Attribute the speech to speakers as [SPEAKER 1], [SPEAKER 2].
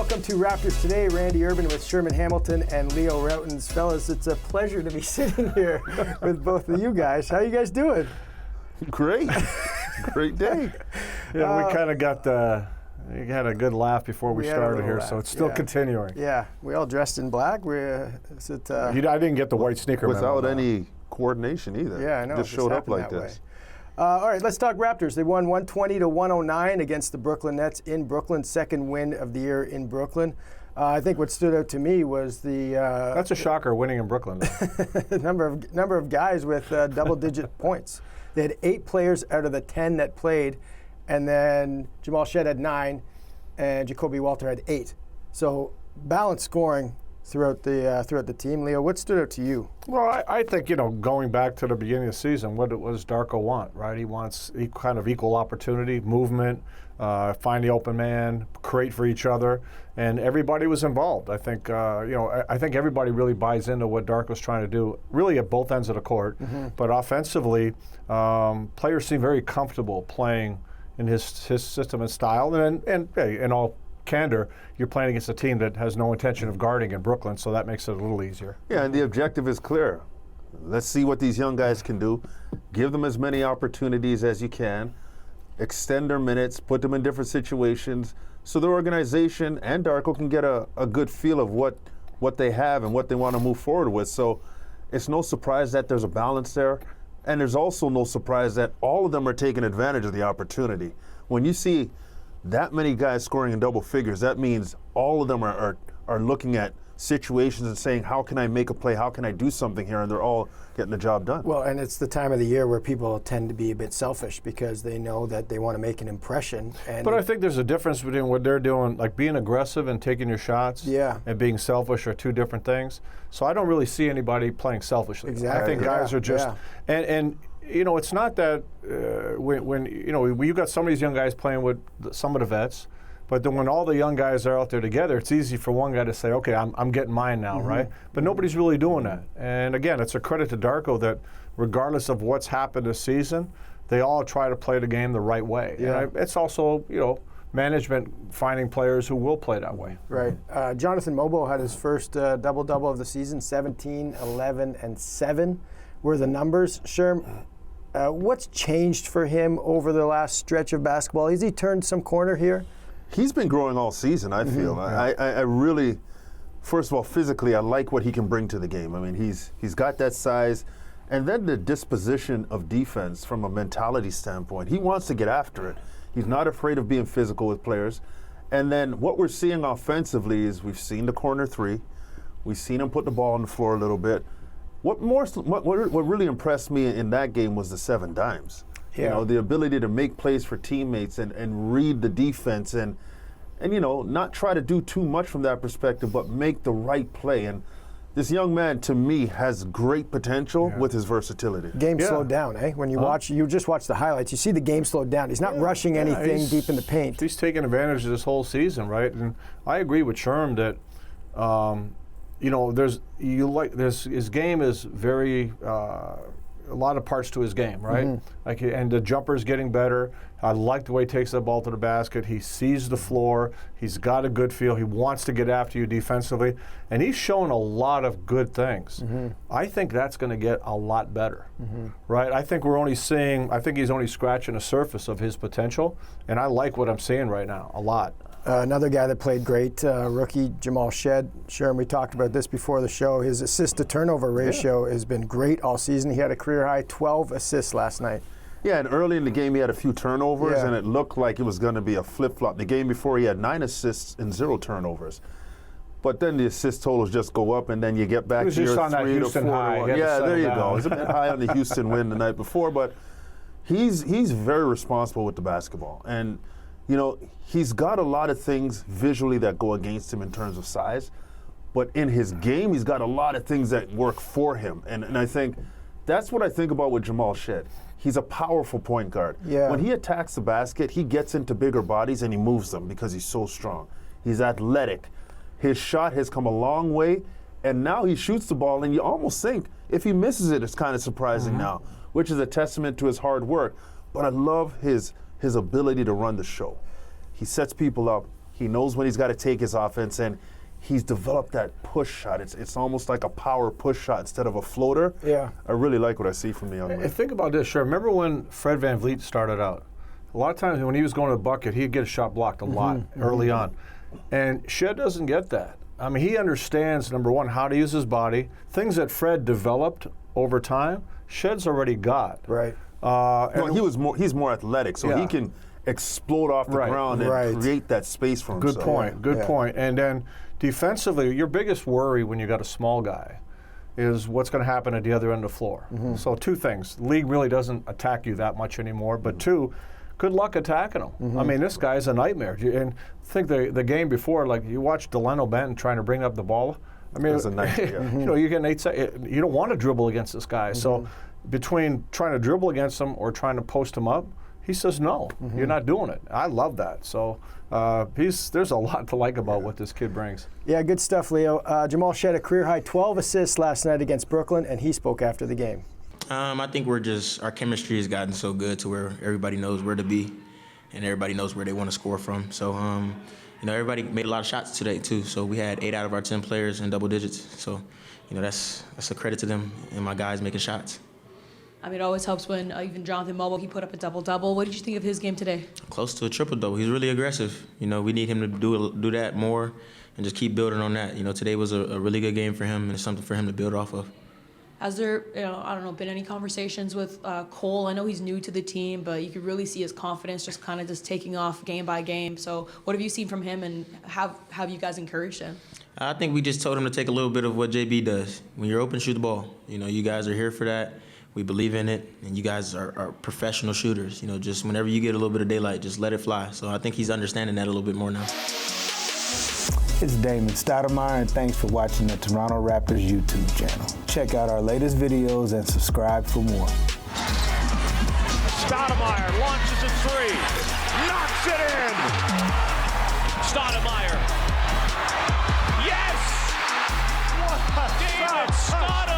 [SPEAKER 1] welcome to Raptors Today. Randy Urban with Sherman Hamilton and Leo Rautins. Fellas, it's a pleasure to be sitting here with both of you guys. How you guys doing?
[SPEAKER 2] Great. Great day.
[SPEAKER 3] Yeah, we kind of got we had a good laugh before we started here, so it's still continuing.
[SPEAKER 1] Yeah, we all dressed in black.
[SPEAKER 3] I didn't get the white sneaker
[SPEAKER 2] without any coordination either.
[SPEAKER 1] Yeah, I know.
[SPEAKER 2] Just showed up like this.
[SPEAKER 1] All right, let's talk Raptors. They won 120-109 against the Brooklyn Nets in Brooklyn, second win of the year in Brooklyn. I think what stood out to me was the
[SPEAKER 3] that's a shocker, winning in Brooklyn.
[SPEAKER 1] number of guys with double-digit points. They had 8 players out of the 10 that played, and then Jamal Shead had 9, and Jacoby Walter had 8. So balanced scoring throughout the team. Leo, what stood out to you?
[SPEAKER 3] Well, I think, going back to the beginning of the season, what does Darko want, right? He wants kind of equal opportunity, movement, find the open man, create for each other, and everybody was involved. I think, I think everybody really buys into what Darko's trying to do, really at both ends of the court. Mm-hmm. But offensively, players seem very comfortable playing in his system and style, and in all candor, you're playing against a team that has no intention of guarding in Brooklyn, so that makes it a little easier.
[SPEAKER 2] Yeah, and the objective is clear. Let's see what these young guys can do. Give them as many opportunities as you can. Extend their minutes, put them in different situations, so the organization and Darko can get a good feel of what they have and what they want to move forward with. So it's no surprise that there's a balance there, and there's also no surprise that all of them are taking advantage of the opportunity. When you see that many guys scoring in double figures, that means all of them are looking at situations and saying, how can I make a play? How can I do something here? And they're all getting the job done.
[SPEAKER 1] Well, and it's the time of the year where people tend to be a bit selfish because they know that they want to make an impression.
[SPEAKER 3] But I think there's a difference between what they're doing, like being aggressive and taking your shots, and being selfish are two different things. So I don't really see anybody playing selfishly.
[SPEAKER 1] Exactly.
[SPEAKER 3] I think guys are just and it's not that when you got some of these young guys playing with some of the vets, but then when all the young guys are out there together, it's easy for one guy to say, okay, I'm getting mine now, mm-hmm. right? But nobody's really doing that. And again, it's a credit to Darko that regardless of what's happened this season, they all try to play the game the right way.
[SPEAKER 1] Yeah.
[SPEAKER 3] And it's also, management finding players who will play that way.
[SPEAKER 1] Right. Jonathan Mogbo had his first double-double of the season, 17, 11, and 7 were the numbers. Sherm, what's changed for him over the last stretch of basketball? Has he turned some corner here?
[SPEAKER 2] He's been growing all season, I feel. Mm-hmm. I really, first of all, physically, I like what he can bring to the game. I mean, he's got that size. And then the disposition of defense from a mentality standpoint. He wants to get after it. He's not afraid of being physical with players. And then what we're seeing offensively is we've seen the corner 3. We've seen him put the ball on the floor a little bit. What really impressed me in that game was the 7 dimes.
[SPEAKER 1] Yeah.
[SPEAKER 2] The ability to make plays for teammates and read the defense and not try to do too much from that perspective, but make the right play. And this young man, to me, has great potential with his versatility.
[SPEAKER 1] Game slowed down, eh? When you just watch the highlights, you see the game slowed down. He's not rushing anything deep in the paint.
[SPEAKER 3] He's taking advantage of this whole season, right? And I agree with Sherm that his game is very a lot of parts to his game, right? Mm-hmm. And the jumper's getting better. I like the way he takes the ball to the basket. He sees the floor. He's got a good feel. He wants to get after you defensively, and he's shown a lot of good things. Mm-hmm. I think that's going to get a lot better, right? I think he's only scratching the surface of his potential, and I like what I'm seeing right now a lot.
[SPEAKER 1] Another guy that played great, rookie Jamal Shead. Sherman, we talked about this before the show. His assist-to-turnover ratio has been great all season. He had a career-high 12 assists last night.
[SPEAKER 2] Yeah, and early in the game he had a few turnovers, and it looked like it was going to be a flip-flop. The game before he had 9 assists and 0 turnovers. But then the assist totals just go up, and then you get back to your 3 to 4 high. Yeah, there you go. It was a bit high on the Houston win the night before, but he's very responsible with the basketball. And he's got a lot of things visually that go against him in terms of size, but in his game, he's got a lot of things that work for him. And I think that's what I think about with Jamal Shead. He's a powerful point guard.
[SPEAKER 1] Yeah.
[SPEAKER 2] When he attacks the basket, he gets into bigger bodies and he moves them because he's so strong. He's athletic. His shot has come a long way, and now he shoots the ball, and you almost think if he misses it, it's kind of surprising now, which is a testament to his hard work. But I love his ability to run the show. He sets people up. He knows when he's got to take his offense, and he's developed that push shot. It's almost like a power push shot instead of a floater.
[SPEAKER 1] Yeah.
[SPEAKER 2] I really like what I see from the young man.
[SPEAKER 3] And think about this, sure. Remember when Fred VanVleet started out? A lot of times when he was going to the bucket, he'd get a shot blocked a lot early on. And Shead doesn't get that. I mean, he understands, number one, how to use his body. Things that Fred developed over time, Shead's already got.
[SPEAKER 1] Right.
[SPEAKER 2] He's more athletic, so he can explode off the ground and create that space for himself.
[SPEAKER 3] Good point. And then defensively, your biggest worry when you got a small guy is what's going to happen at the other end of the floor. So two things. The league really doesn't attack you that much anymore, but two, good luck attacking him. I mean, this guy's a nightmare. And think the game before, like you watched Delano Benton trying to bring up the ball. I mean,
[SPEAKER 2] It was a nightmare.
[SPEAKER 3] you know, you get 8 seconds. You don't want to dribble against this guy. So between trying to dribble against him or trying to post him up, he says no. You're not doing it. I love that. So there's a lot to like about what this kid brings.
[SPEAKER 1] Yeah, good stuff, Leo. Jamal Shead, a career-high 12 assists last night against Brooklyn, and he spoke after the game.
[SPEAKER 4] I think our chemistry has gotten so good to where everybody knows where to be and everybody knows where they want to score from. So, you know, everybody made a lot of shots today, too. So we had 8 out of our 10 players in double digits. So, you know, that's a credit to them and my guys making shots.
[SPEAKER 5] I mean, it always helps when even Jonathan Mogbo, he put up a double-double. What did you think of his game today?
[SPEAKER 4] Close to a triple-double. He's really aggressive. You know, we need him to do that more and just keep building on that. You know, today was a really good game for him and it's something for him to build off of.
[SPEAKER 5] Has there, I don't know, been any conversations with Cole? I know he's new to the team, but you could really see his confidence just kind of just taking off game by game. So what have you seen from him, and how have you guys encouraged him?
[SPEAKER 4] I think we just told him to take a little bit of what JB does. When you're open, shoot the ball. You know, you guys are here for that. We believe in it, and you guys are professional shooters. You know, just whenever you get a little bit of daylight, just let it fly. So I think he's understanding that a little bit more now.
[SPEAKER 6] It's Damon Stoudemire, and thanks for watching the Toronto Raptors YouTube channel. Check out our latest videos and subscribe for more.
[SPEAKER 7] Stoudemire launches a 3, knocks it in. Stoudemire. Yes! What a David Stoudemire!